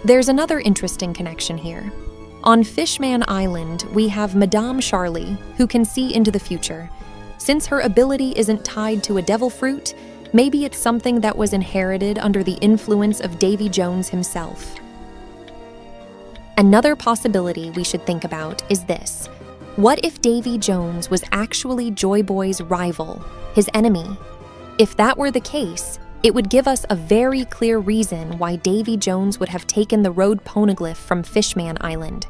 There's another interesting connection here. On Fishman Island, we have Madame Charlie, who can see into the future. Since her ability isn't tied to a devil fruit, maybe it's something that was inherited under the influence of Davy Jones himself. Another possibility we should think about is this. What if Davy Jones was actually Joy Boy's rival, his enemy? If that were the case, it would give us a very clear reason why Davy Jones would have taken the road poneglyph from Fishman Island.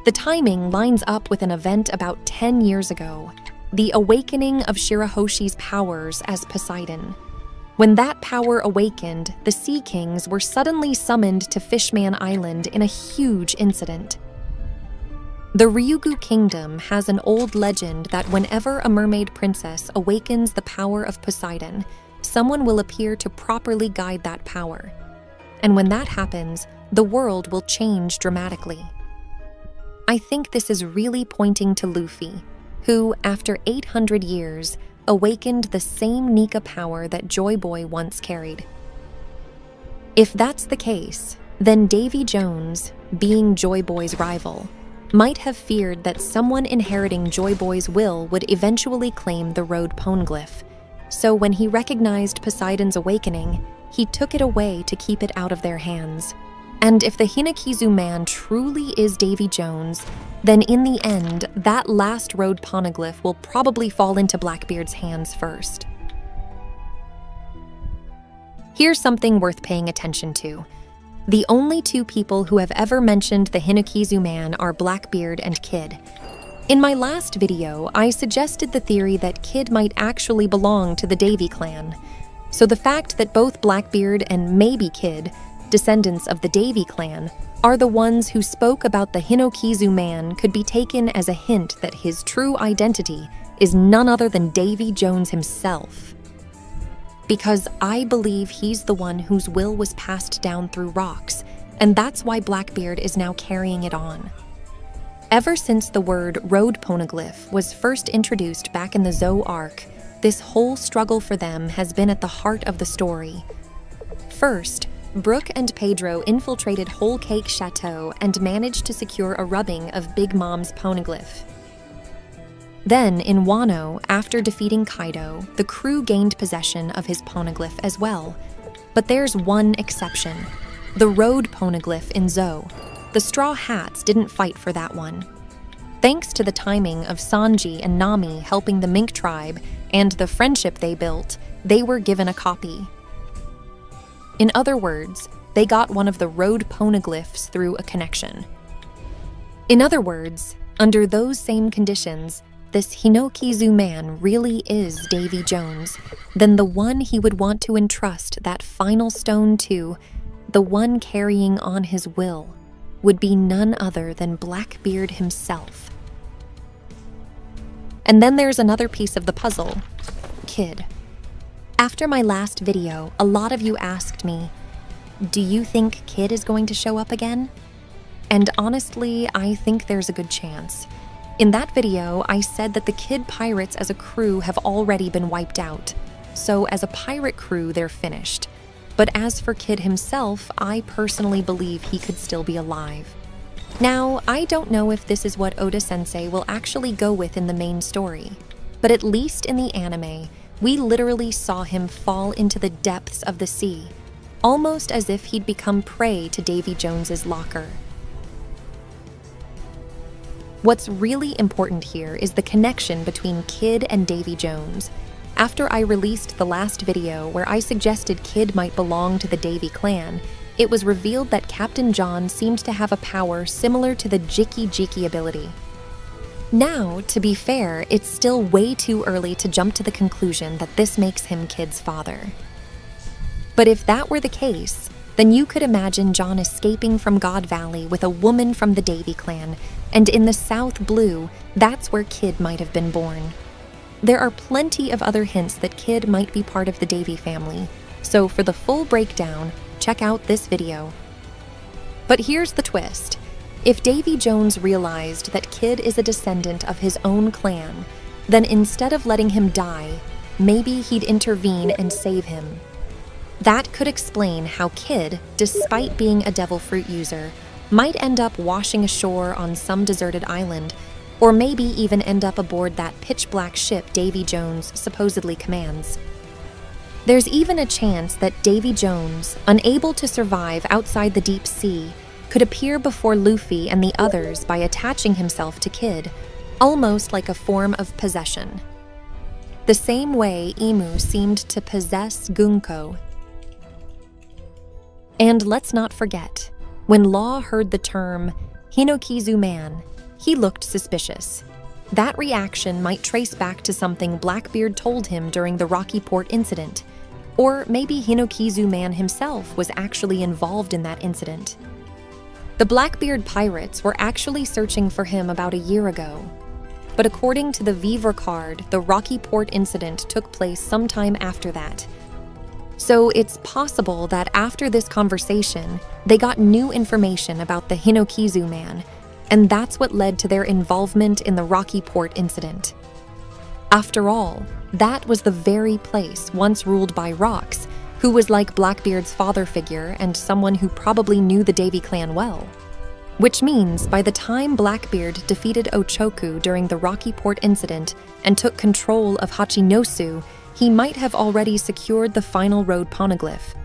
The timing lines up with an event about 10 years ago, the awakening of Shirahoshi's powers as Poseidon. When that power awakened, the Sea Kings were suddenly summoned to Fishman Island in a huge incident. The Ryugu Kingdom has an old legend that whenever a mermaid princess awakens the power of Poseidon, someone will appear to properly guide that power. And when that happens, the world will change dramatically. I think this is really pointing to Luffy, who, after 800 years, awakened the same Nika power that Joy Boy once carried. If that's the case, then Davy Jones, being Joy Boy's rival, might have feared that someone inheriting Joy Boy's will would eventually claim the road poneglyph. So when he recognized Poseidon's awakening, he took it away to keep it out of their hands. And if the Hinakizu man truly is Davy Jones, then in the end, that last road poneglyph will probably fall into Blackbeard's hands first. Here's something worth paying attention to. The only two people who have ever mentioned the Hinakizu man are Blackbeard and Kid. In my last video, I suggested the theory that Kid might actually belong to the Davy clan. So the fact that both Blackbeard and maybe Kid, descendants of the Davy clan, are the ones who spoke about the Hinokizu man could be taken as a hint that his true identity is none other than Davy Jones himself. Because I believe he's the one whose will was passed down through rocks, and that's why Blackbeard is now carrying it on. Ever since the word road poneglyph was first introduced back in the Zou arc, this whole struggle for them has been at the heart of the story. First, Brooke and Pedro infiltrated Whole Cake Chateau and managed to secure a rubbing of Big Mom's poneglyph. Then, in Wano, after defeating Kaido, the crew gained possession of his poneglyph as well. But there's one exception. The road poneglyph in Zou. The Straw Hats didn't fight for that one. Thanks to the timing of Sanji and Nami helping the Mink tribe and the friendship they built, they were given a copy. In other words, they got one of the road poneglyphs through a connection. In other words, under those same conditions, this Hinokizu man really is Davy Jones, then the one he would want to entrust that final stone to, the one carrying on his will, would be none other than Blackbeard himself. And then there's another piece of the puzzle, Kid. After my last video, a lot of you asked me, do you think Kid is going to show up again? And honestly, I think there's a good chance. In that video, I said that the Kid pirates as a crew have already been wiped out. So as a pirate crew, they're finished. But as for Kid himself, I personally believe he could still be alive. Now, I don't know if this is what Oda-sensei will actually go with in the main story, but at least in the anime, we literally saw him fall into the depths of the sea, almost as if he'd become prey to Davy Jones's locker. What's really important here is the connection between Kid and Davy Jones. After I released the last video where I suggested Kid might belong to the Davy clan, it was revealed that Captain John seemed to have a power similar to the Jiki Jiki ability. Now, to be fair, it's still way too early to jump to the conclusion that this makes him Kid's father. But if that were the case, then you could imagine John escaping from God Valley with a woman from the Davy clan, and in the South Blue, that's where Kid might have been born. There are plenty of other hints that Kid might be part of the Davy family, so for the full breakdown, check out this video. But here's the twist. If Davy Jones realized that Kid is a descendant of his own clan, then instead of letting him die, maybe he'd intervene and save him. That could explain how Kid, despite being a devil fruit user, might end up washing ashore on some deserted island, or maybe even end up aboard that pitch-black ship Davy Jones supposedly commands. There's even a chance that Davy Jones, unable to survive outside the deep sea, could appear before Luffy and the others by attaching himself to Kid, almost like a form of possession. The same way Imu seemed to possess Gunko. And let's not forget, when Law heard the term Hinokizu man, he looked suspicious. That reaction might trace back to something Blackbeard told him during the Rocky Port incident, or maybe Hinokizu man himself was actually involved in that incident. The Blackbeard pirates were actually searching for him about a year ago, but according to the Vivre card, the Rocky Port incident took place sometime after that. So it's possible that after this conversation, they got new information about the Hinokizu man, and that's what led to their involvement in the Rocky Port incident. After all, that was the very place once ruled by Rox, who was like Blackbeard's father figure and someone who probably knew the Davy clan well. Which means by the time Blackbeard defeated Ochoku during the Rocky Port incident and took control of Hachinosu, he might have already secured the final road poneglyph.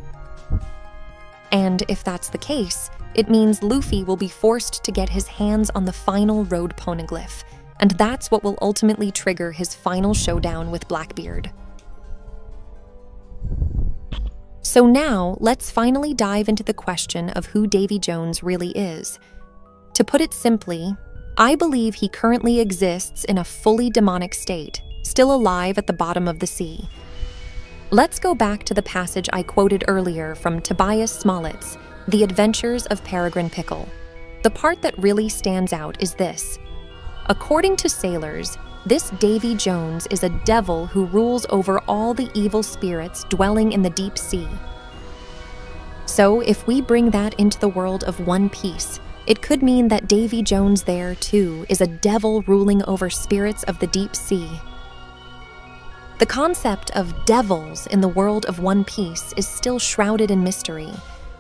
And if that's the case, it means Luffy will be forced to get his hands on the final road poneglyph, and that's what will ultimately trigger his final showdown with Blackbeard. So now, let's finally dive into the question of who Davy Jones really is. To put it simply, I believe he currently exists in a fully demonic state, still alive at the bottom of the sea. Let's go back to the passage I quoted earlier from Tobias Smollett's The Adventures of Peregrine Pickle. The part that really stands out is this. According to sailors, this Davy Jones is a devil who rules over all the evil spirits dwelling in the deep sea. So if we bring that into the world of One Piece, it could mean that Davy Jones there, too, is a devil ruling over spirits of the deep sea. The concept of devils in the world of One Piece is still shrouded in mystery,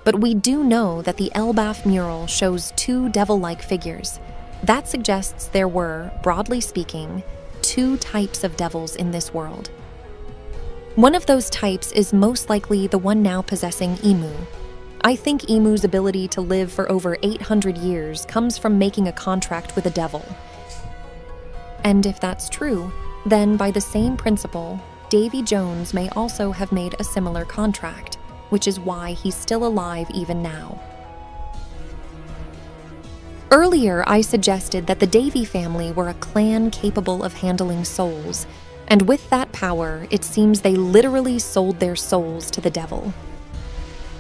but we do know that the Elbaf mural shows two devil-like figures. That suggests there were, broadly speaking, two types of devils in this world. One of those types is most likely the one now possessing Imu. I think Imu's ability to live for over 800 years comes from making a contract with a devil. And if that's true, then by the same principle, Davy Jones may also have made a similar contract, which is why he's still alive even now. Earlier, I suggested that the Davy family were a clan capable of handling souls, and with that power, it seems they literally sold their souls to the devil.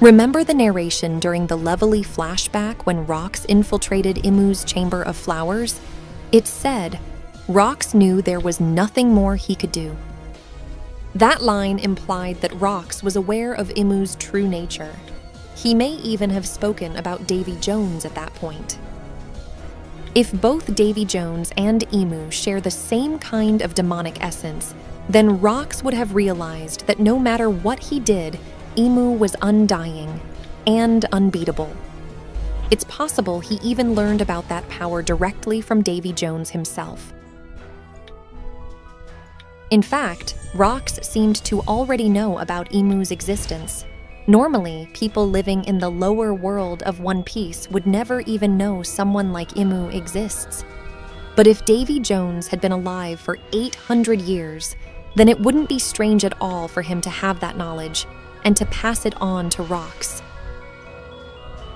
Remember the narration during the Levelly flashback when Rox infiltrated Imu's Chamber of Flowers? It said, Rox knew there was nothing more he could do. That line implied that Rox was aware of Imu's true nature. He may even have spoken about Davy Jones at that point. If both Davy Jones and Imu share the same kind of demonic essence, then Rox would have realized that no matter what he did, Imu was undying and unbeatable. It's possible he even learned about that power directly from Davy Jones himself. In fact, Rox seemed to already know about Imu's existence. Normally, people living in the lower world of One Piece would never even know someone like Imu exists. But if Davy Jones had been alive for 800 years, then it wouldn't be strange at all for him to have that knowledge and to pass it on to Rox.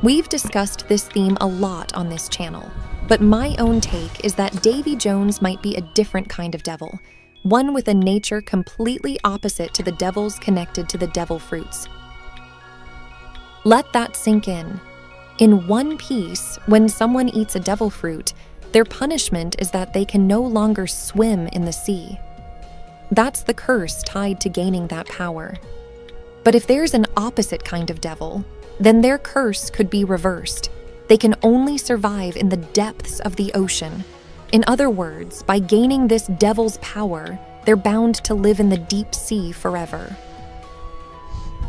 We've discussed this theme a lot on this channel, but my own take is that Davy Jones might be a different kind of devil, one with a nature completely opposite to the devils connected to the devil fruits. Let that sink in. In One Piece, when someone eats a devil fruit, their punishment is that they can no longer swim in the sea. That's the curse tied to gaining that power. But if there's an opposite kind of devil, then their curse could be reversed. They can only survive in the depths of the ocean. In other words, by gaining this devil's power, they're bound to live in the deep sea forever.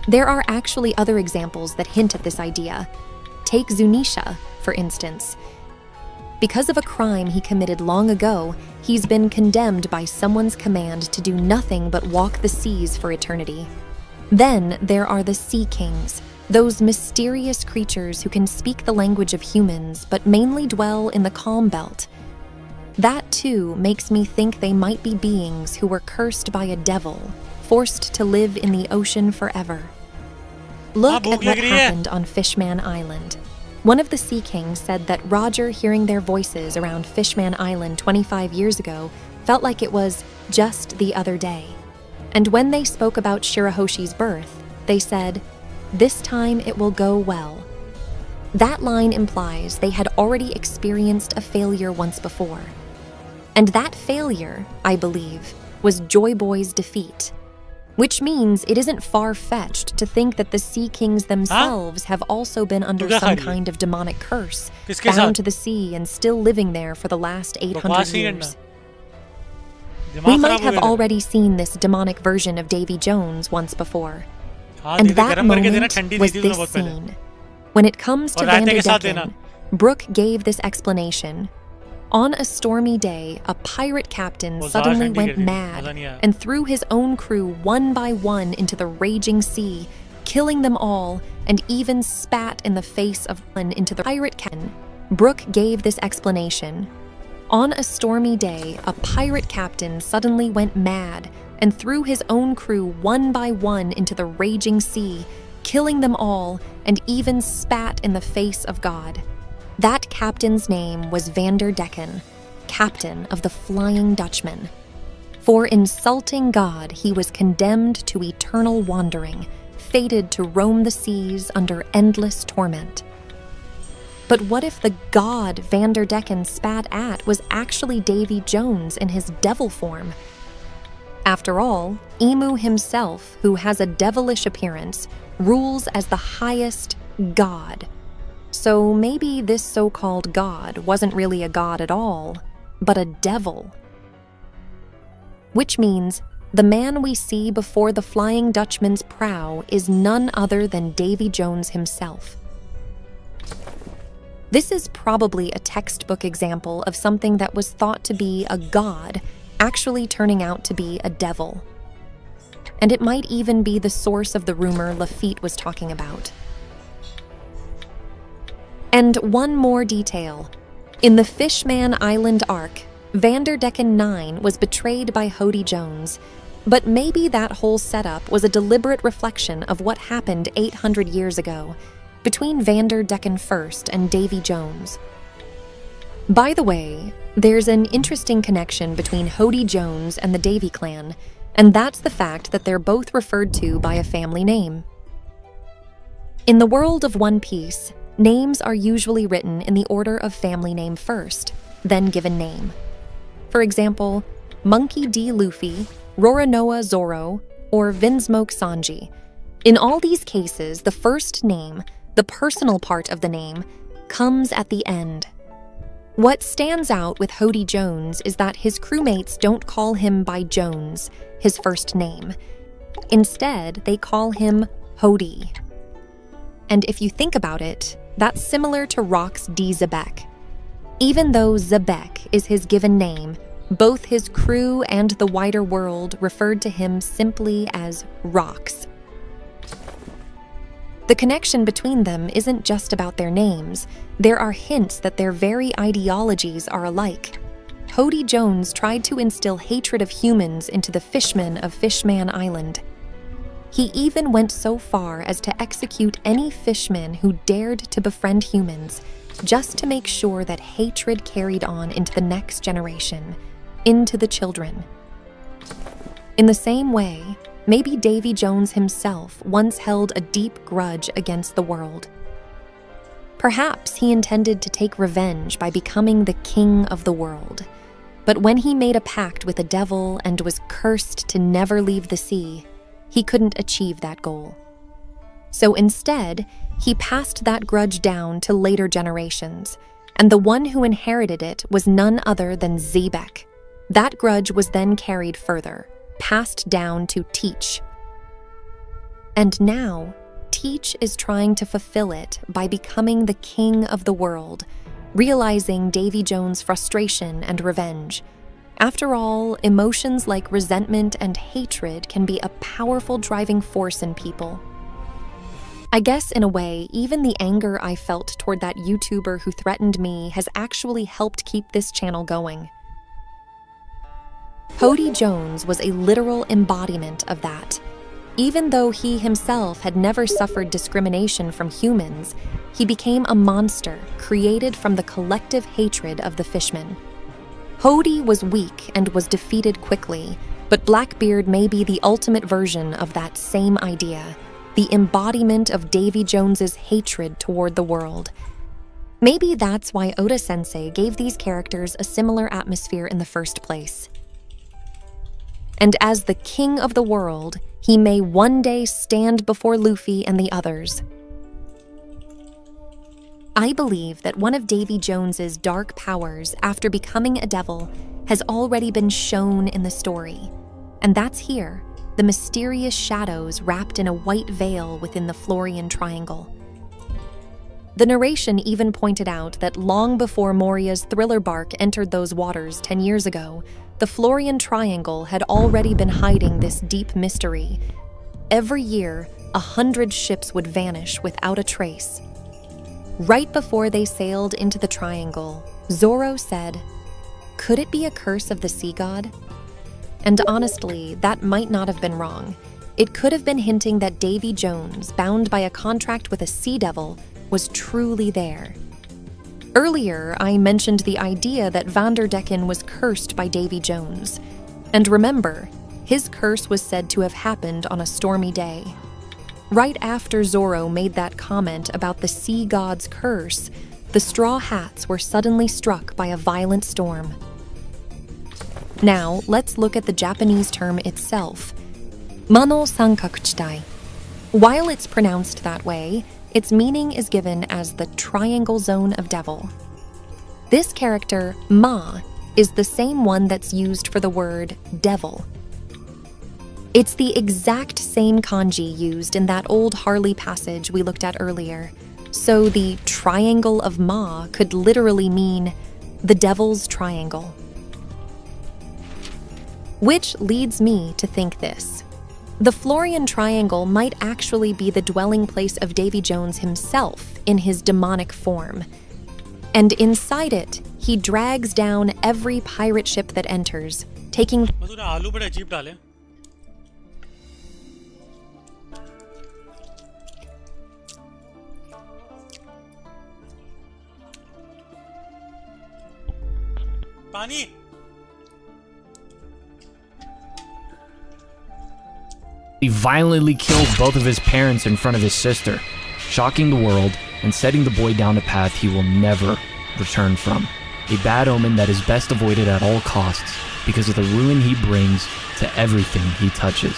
There are actually other examples that hint at this idea. Take Zunisha, for instance. Because of a crime he committed long ago, he's been condemned by someone's command to do nothing but walk the seas for eternity. Then there are the Sea Kings, those mysterious creatures who can speak the language of humans but mainly dwell in the calm belt. That too makes me think they might be beings who were cursed by a devil, forced to live in the ocean forever. Look at what happened on Fishman Island. One of the Sea Kings said that Roger hearing their voices around Fishman Island 25 years ago felt like it was just the other day. And when they spoke about Shirahoshi's birth, they said, "This time it will go well." That line implies they had already experienced a failure once before. And that failure, I believe, was Joy Boy's defeat. Which means it isn't far-fetched to think that the Sea Kings themselves have also been under some kind of demonic curse, bound to the sea and still living there for the last 800 years. We might have already seen this demonic version of Davy Jones once before. And that moment was this scene. When it comes to Vanderdecken, Brooke gave this explanation. On a stormy day, a pirate captain suddenly went mad and threw his own crew one by one into the raging sea, killing them all and even spat in the face of one into the pirate captain. Brooke gave this explanation. On a stormy day, a pirate captain suddenly went mad and threw his own crew one by one into the raging sea, killing them all and even spat in the face of God. That captain's name was Vanderdecken, captain of the Flying Dutchman. For insulting God, he was condemned to eternal wandering, fated to roam the seas under endless torment. But what if the god Vanderdecken spat at was actually Davy Jones in his devil form? After all, Emu himself, who has a devilish appearance, rules as the highest god. So maybe this so-called god wasn't really a god at all, but a devil. Which means the man we see before the Flying Dutchman's prow is none other than Davy Jones himself. This is probably a textbook example of something that was thought to be a god actually turning out to be a devil. And it might even be the source of the rumor Lafitte was talking about. And one more detail. In the Fishman Island arc, Vanderdecken 9 was betrayed by Hody Jones, but maybe that whole setup was a deliberate reflection of what happened 800 years ago, between Vanderdecken First and Davy Jones. By the way, there's an interesting connection between Hody Jones and the Davy clan, and that's the fact that they're both referred to by a family name. In the world of One Piece, names are usually written in the order of family name first, then given name. For example, Monkey D. Luffy, Roronoa Zoro, or Vinsmoke Sanji. In all these cases, the first name, the personal part of the name, comes at the end. What stands out with Hody Jones is that his crewmates don't call him by Jones, his first name. Instead, they call him Hody. And if you think about it, that's similar to Rock's D. Zebek. Even though Zebek is his given name, both his crew and the wider world referred to him simply as Rocks. The connection between them isn't just about their names. There are hints that their very ideologies are alike. Hody Jones tried to instill hatred of humans into the fishmen of Fishman Island. He even went so far as to execute any fishman who dared to befriend humans, just to make sure that hatred carried on into the next generation, into the children. In the same way, maybe Davy Jones himself once held a deep grudge against the world. Perhaps he intended to take revenge by becoming the king of the world. But when he made a pact with the devil and was cursed to never leave the sea, he couldn't achieve that goal. So instead, he passed that grudge down to later generations, and the one who inherited it was none other than Zebek. That grudge was then carried further, passed down to Teach. And now, Teach is trying to fulfill it by becoming the king of the world, realizing Davy Jones' frustration and revenge. After all, emotions like resentment and hatred can be a powerful driving force in people. I guess in a way, even the anger I felt toward that YouTuber who threatened me has actually helped keep this channel going. Davy Jones was a literal embodiment of that. Even though he himself had never suffered discrimination from humans, he became a monster created from the collective hatred of the fishmen. Davy was weak and was defeated quickly, but Blackbeard may be the ultimate version of that same idea, the embodiment of Davy Jones's hatred toward the world. Maybe that's why Oda-sensei gave these characters a similar atmosphere in the first place. And as the king of the world, he may one day stand before Luffy and the others. I believe that one of Davy Jones's dark powers after becoming a devil has already been shown in the story, and that's here, the mysterious shadows wrapped in a white veil within the Florian Triangle. The narration even pointed out that long before Moria's thriller bark entered those waters 10 years ago, the Florian Triangle had already been hiding this deep mystery. Every year, 100 ships would vanish without a trace. Right before they sailed into the Triangle, Zoro said, "Could it be a curse of the sea god?" And honestly, that might not have been wrong. It could have been hinting that Davy Jones, bound by a contract with a sea devil, was truly there. Earlier, I mentioned the idea that Vanderdecken was cursed by Davy Jones. And remember, his curse was said to have happened on a stormy day. Right after Zoro made that comment about the sea god's curse, the Straw Hats were suddenly struck by a violent storm. Now, let's look at the Japanese term itself, Mano Sankakuchitai. While it's pronounced that way, its meaning is given as the triangle zone of devil. This character, Ma, is the same one that's used for the word devil. It's the exact same kanji used in that old Harley passage we looked at earlier. So the triangle of Ma could literally mean the devil's triangle. Which leads me to think this. The Florian Triangle might actually be the dwelling place of Davy Jones himself in his demonic form. And inside it, he drags down every pirate ship that enters, taking पानी He violently kills both of his parents in front of his sister, shocking the world and setting the boy down a path he will never return from. A bad omen that is best avoided at all costs because of the ruin he brings to everything he touches.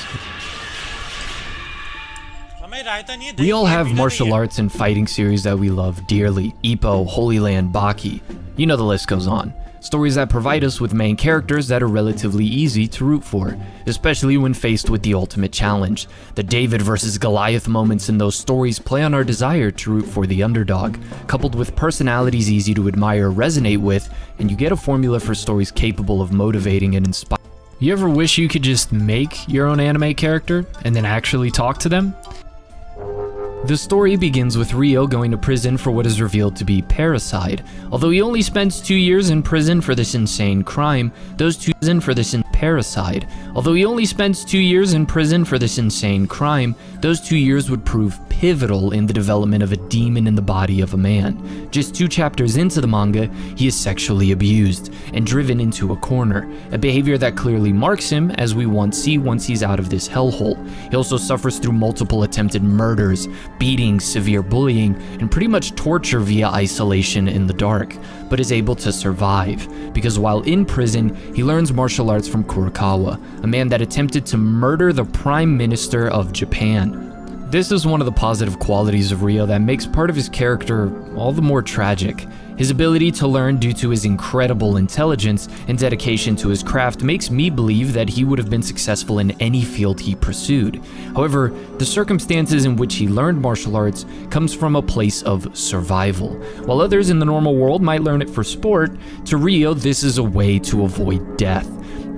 We all have martial arts and fighting series that we love dearly. Ippo, Holy Land, Baki. You know the list goes on. Stories that provide us with main characters that are relatively easy to root for, especially when faced with the ultimate challenge. The David versus Goliath moments in those stories play on our desire to root for the underdog, coupled with personalities easy to admire or resonate with, and you get a formula for stories capable of motivating and inspiring. You ever wish you could just make your own anime character and then actually talk to them? The story begins with Rio going to prison for what is revealed to be parricide. Although he only spends 2 years in prison for this insane crime, those 2 years in for this parricide. Although he only spends 2 years in prison for this insane crime, those 2 years would prove pivotal in the development of a demon in the body of a man. Just 2 chapters into the manga, he is sexually abused and driven into a corner, a behavior that clearly marks him as we see once he's out of this hellhole. He also suffers through multiple attempted murders, beatings, severe bullying, and pretty much torture via isolation in the dark, but is able to survive, because while in prison, he learns martial arts from Kurokawa, a man that attempted to murder the Prime Minister of Japan. This is one of the positive qualities of Ryo that makes part of his character all the more tragic. His ability to learn due to his incredible intelligence and dedication to his craft makes me believe that he would have been successful in any field he pursued. However, the circumstances in which he learned martial arts comes from a place of survival. While others in the normal world might learn it for sport, to Ryo this is a way to avoid death.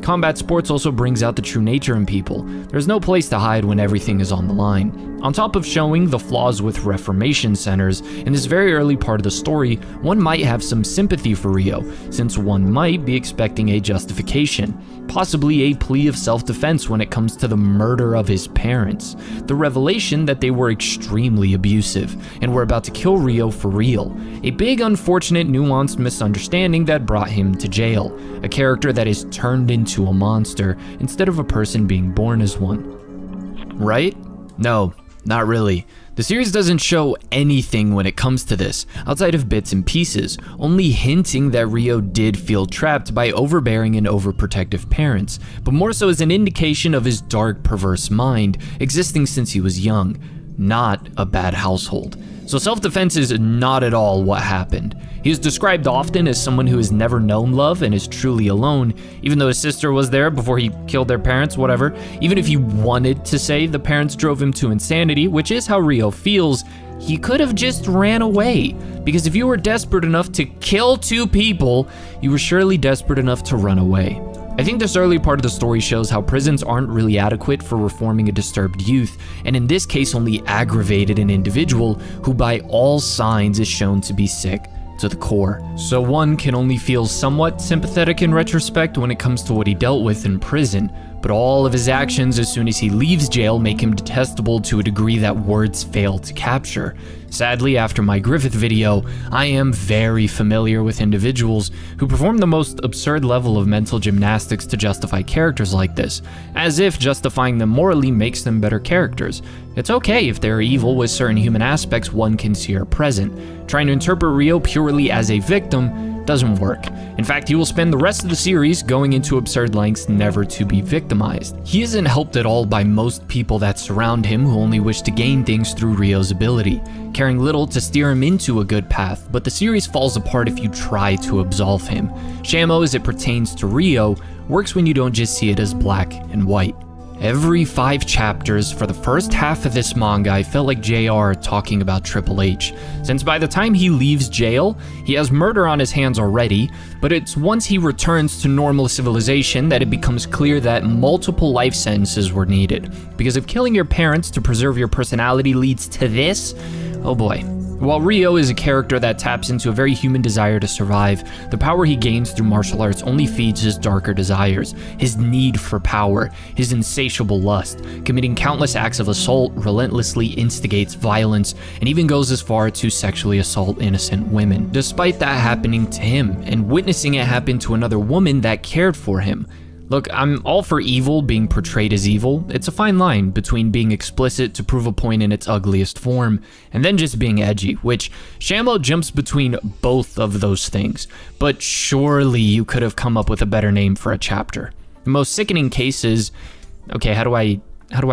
Combat sports also brings out the true nature in people. There's no place to hide when everything is on the line. On top of showing the flaws with reformation centers, in this very early part of the story, one might have some sympathy for Ryo, since one might be expecting a justification, possibly a plea of self-defense when it comes to the murder of his parents, the revelation that they were extremely abusive, and were about to kill Ryo for real, a big unfortunate nuanced misunderstanding that brought him to jail, a character that is turned into a monster instead of a person being born as one. Right? No, not really. The series doesn't show anything when it comes to this, outside of bits and pieces, only hinting that Ryo did feel trapped by overbearing and overprotective parents, but more so as an indication of his dark, perverse mind existing since he was young, not a bad household. So self-defense is not at all what happened. He is described often as someone who has never known love and is truly alone, even though his sister was there before he killed their parents, whatever. Even if he wanted to say the parents drove him to insanity, which is how Ryo feels, he could have just ran away. Because if you were desperate enough to kill two people, you were surely desperate enough to run away. I think this early part of the story shows how prisons aren't really adequate for reforming a disturbed youth, and in this case only aggravated an individual who by all signs is shown to be sick to the core. So one can only feel somewhat sympathetic in retrospect when it comes to what he dealt with in prison, but all of his actions as soon as he leaves jail make him detestable to a degree that words fail to capture. Sadly, after my Griffith video, I am very familiar with individuals who perform the most absurd level of mental gymnastics to justify characters like this, as if justifying them morally makes them better characters. It's okay if they're evil with certain human aspects one can see are present. Trying to interpret Ryo purely as a victim doesn't work. In fact, he will spend the rest of the series going into absurd lengths never to be victimized. He isn't helped at all by most people that surround him who only wish to gain things through Ryo's ability, caring little to steer him into a good path, but the series falls apart if you try to absolve him. Shamo, as it pertains to Ryo, works when you don't just see it as black and white. Every 5 chapters for the first half of this manga, I felt like JR talking about Triple H, since by the time he leaves jail, he has murder on his hands already, but it's once he returns to normal civilization that it becomes clear that multiple life sentences were needed. Because if killing your parents to preserve your personality leads to this, oh boy. While Ryo is a character that taps into a very human desire to survive, the power he gains through martial arts only feeds his darker desires, his need for power, his insatiable lust. Committing countless acts of assault relentlessly instigates violence, and even goes as far to sexually assault innocent women, despite that happening to him, and witnessing it happen to another woman that cared for him. Look, I'm all for evil being portrayed as evil. It's a fine line between being explicit to prove a point in its ugliest form, and then just being edgy, which Shamo jumps between both of those things. But surely you could have come up with a better name for a chapter. The most sickening case is, okay, how do I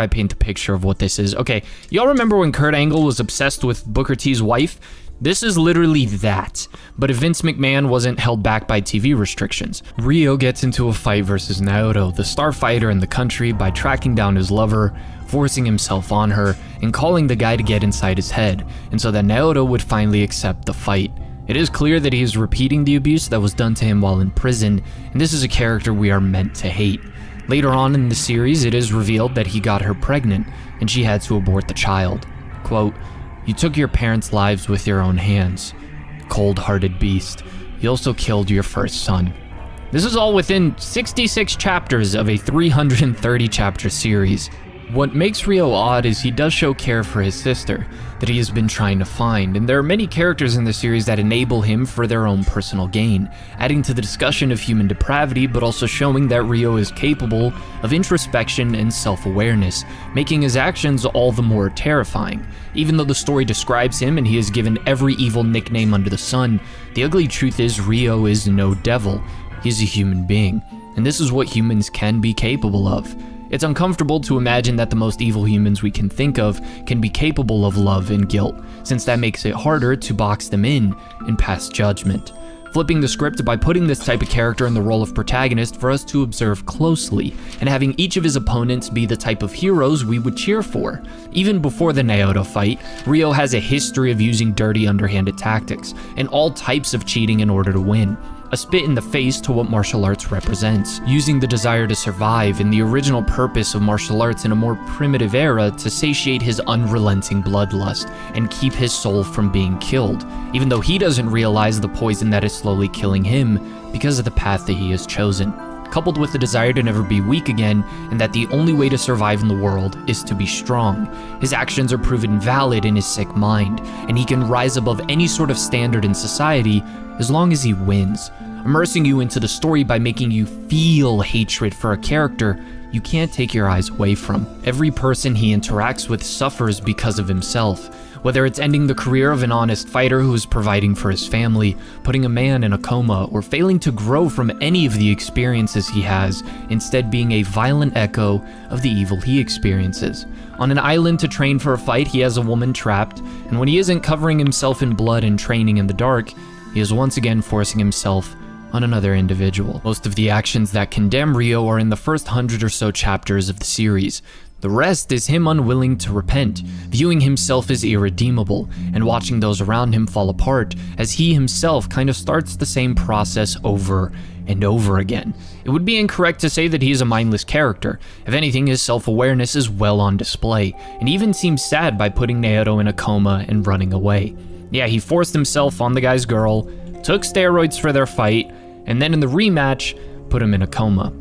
paint the picture of what this is? Okay, y'all remember when Kurt Angle was obsessed with Booker T's wife? This is literally that, but if Vince McMahon wasn't held back by TV restrictions. Ryo gets into a fight versus Naoto, the star fighter in the country, by tracking down his lover, forcing himself on her, and calling the guy to get inside his head, and so that Naoto would finally accept the fight. It is clear that he is repeating the abuse that was done to him while in prison, and this is a character we are meant to hate. Later on in the series, it is revealed that he got her pregnant, and she had to abort the child. Quote, "You took your parents' lives with your own hands. Cold-hearted beast. You also killed your first son." This is all within 66 chapters of a 330 chapter series. What makes Ryo odd is he does show care for his sister that he has been trying to find, and there are many characters in the series that enable him for their own personal gain, adding to the discussion of human depravity, but also showing that Ryo is capable of introspection and self-awareness, making his actions all the more terrifying. Even though the story describes him and he is given every evil nickname under the sun, the ugly truth is Ryo is no devil. He's a human being, and this is what humans can be capable of. It's uncomfortable to imagine that the most evil humans we can think of can be capable of love and guilt, since that makes it harder to box them in and pass judgment. Flipping the script by putting this type of character in the role of protagonist for us to observe closely, and having each of his opponents be the type of heroes we would cheer for. Even before the Naoto fight, Ryo has a history of using dirty, underhanded tactics, and all types of cheating in order to win. A spit in the face to what martial arts represents, using the desire to survive and the original purpose of martial arts in a more primitive era to satiate his unrelenting bloodlust and keep his soul from being killed, even though he doesn't realize the poison that is slowly killing him because of the path that he has chosen. Coupled with the desire to never be weak again, and that the only way to survive in the world is to be strong. His actions are proven valid in his sick mind, and he can rise above any sort of standard in society as long as he wins, immersing you into the story by making you feel hatred for a character you can't take your eyes away from. Every person he interacts with suffers because of himself, whether it's ending the career of an honest fighter who is providing for his family, putting a man in a coma, or failing to grow from any of the experiences he has, instead being a violent echo of the evil he experiences. On an island to train for a fight, he has a woman trapped, and when he isn't covering himself in blood and training in the dark, he is once again forcing himself on another individual. Most of the actions that condemn Ryo are in the first 100 or so chapters of the series. The rest is him unwilling to repent, viewing himself as irredeemable, and watching those around him fall apart as he himself kind of starts the same process over and over again. It would be incorrect to say that he is a mindless character. If anything, his self-awareness is well on display, and even seems sad by putting Naoto in a coma and running away. Yeah, he forced himself on the guy's girl, took steroids for their fight, and then in the rematch, put him in a coma.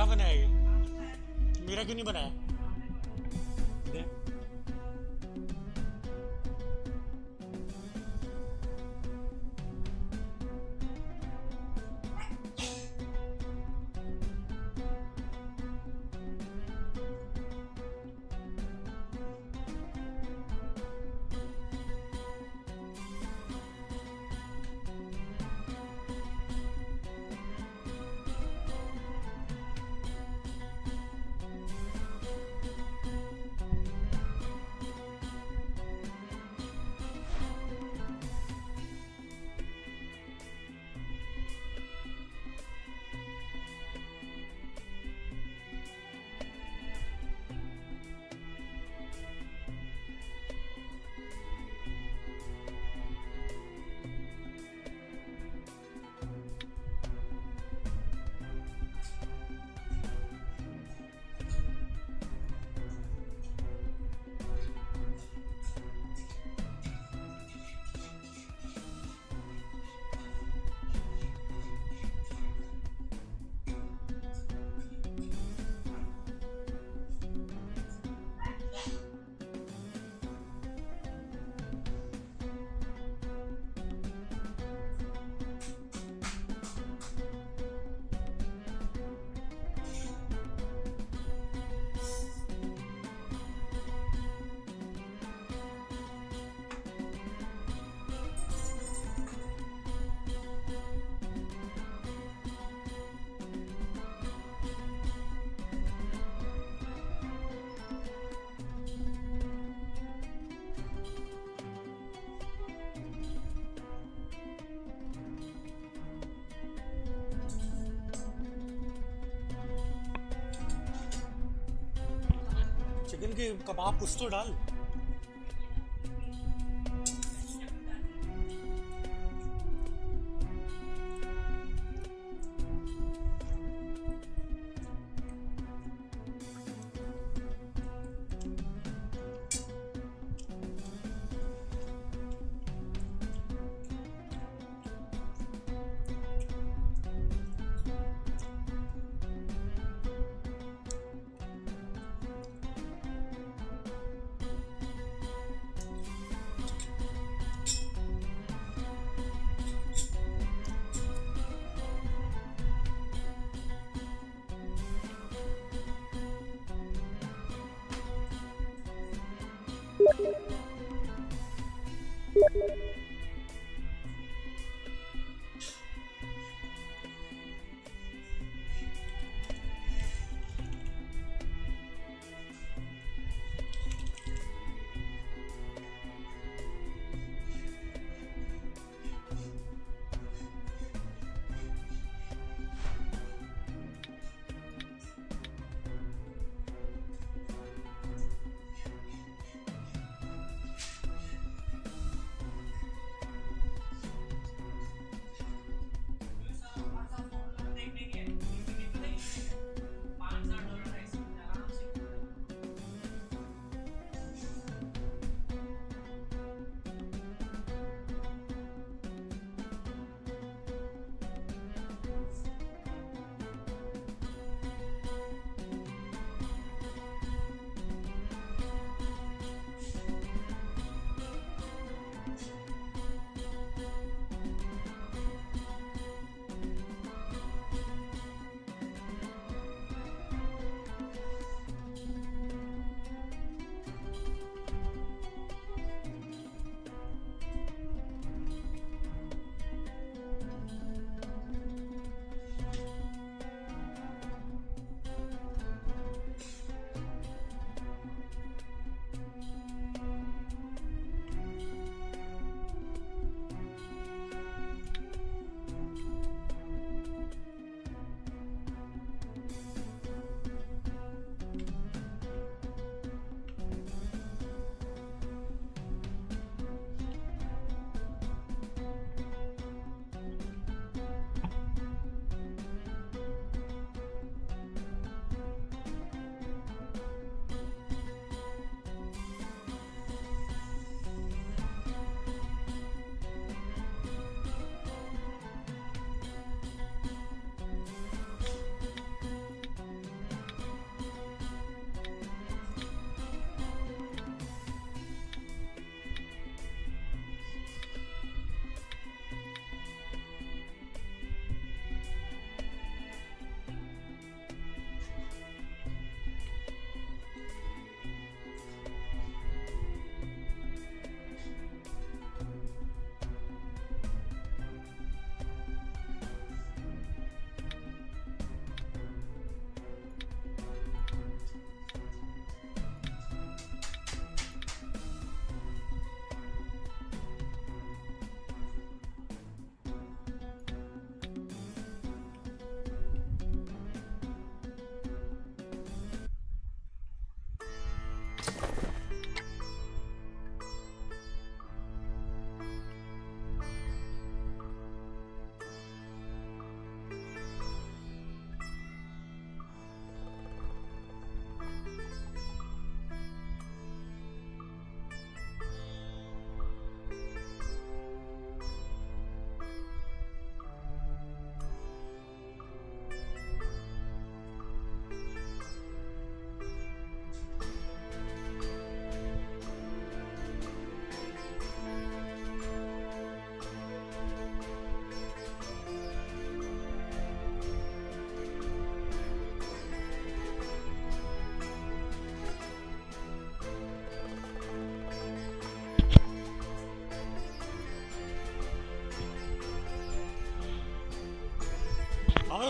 बनाया ये? मेरा क्यों नहीं बनाया? दे। Chicken के कबाब कुछ तो डाल।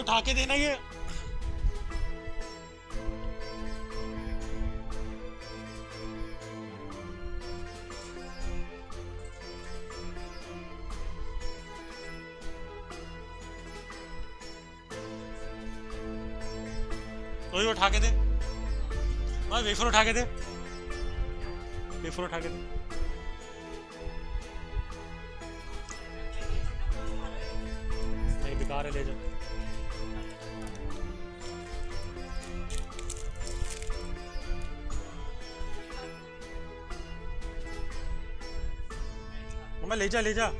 उठा के देना ये। कोई उठा के दे, मैं वेफर उठा के दे, वेफर उठा के दे। नहीं बेकार है, ले जा। मैं ले जा, ले जा।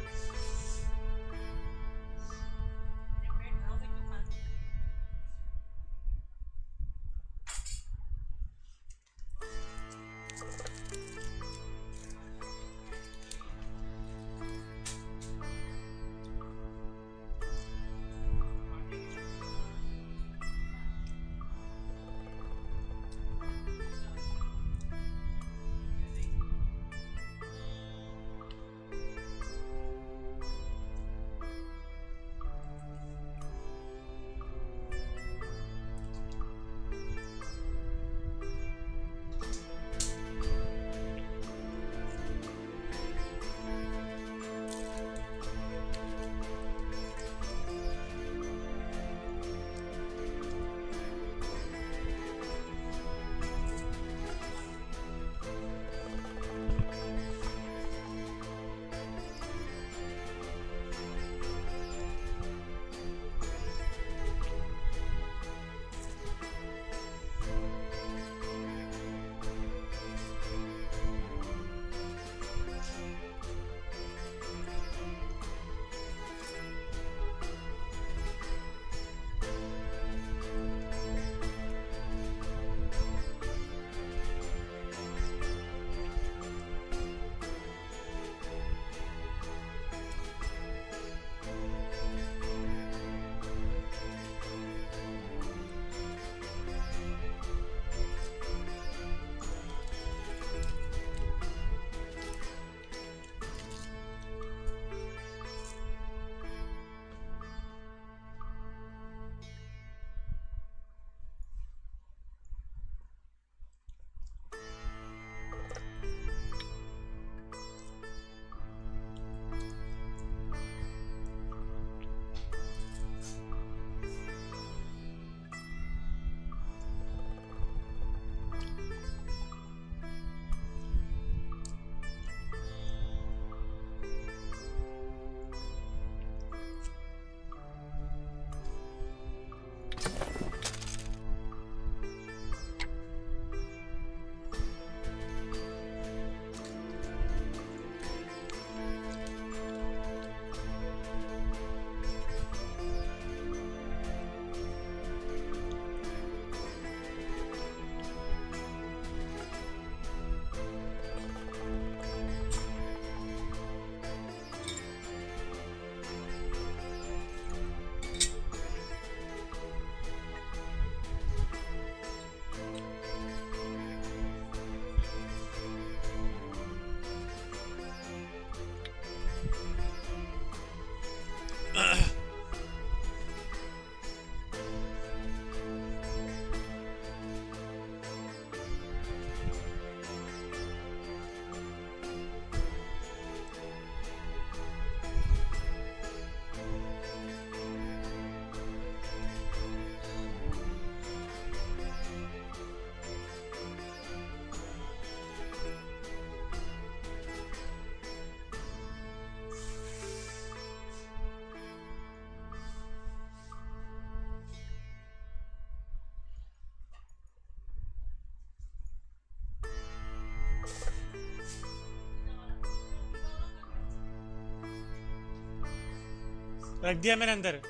रख दिया मैंने अंदर।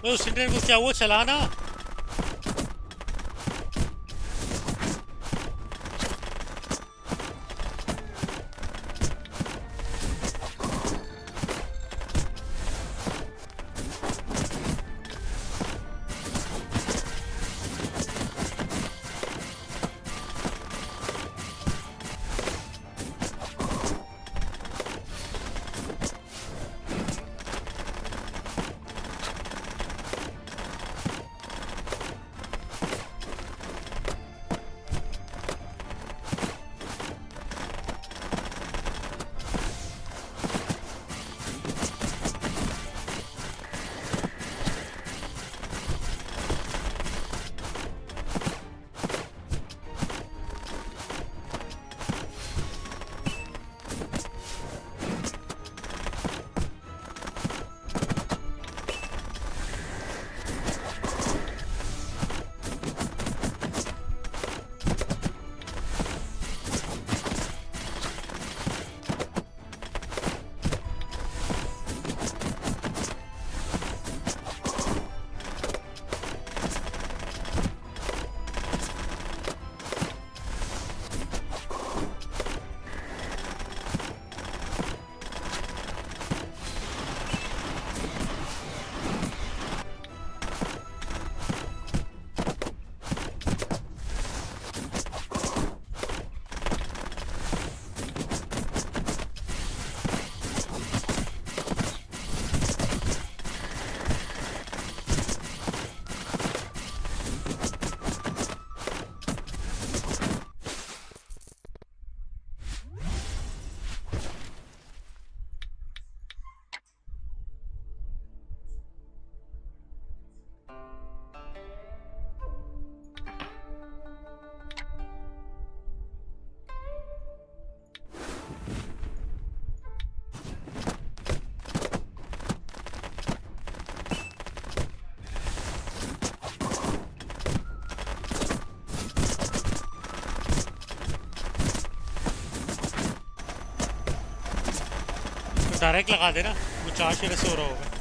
उस इंटरनेट को क्या वो चलाना डायरेक्ट लगा देना वो चार्ज शेर से हो रहा होगा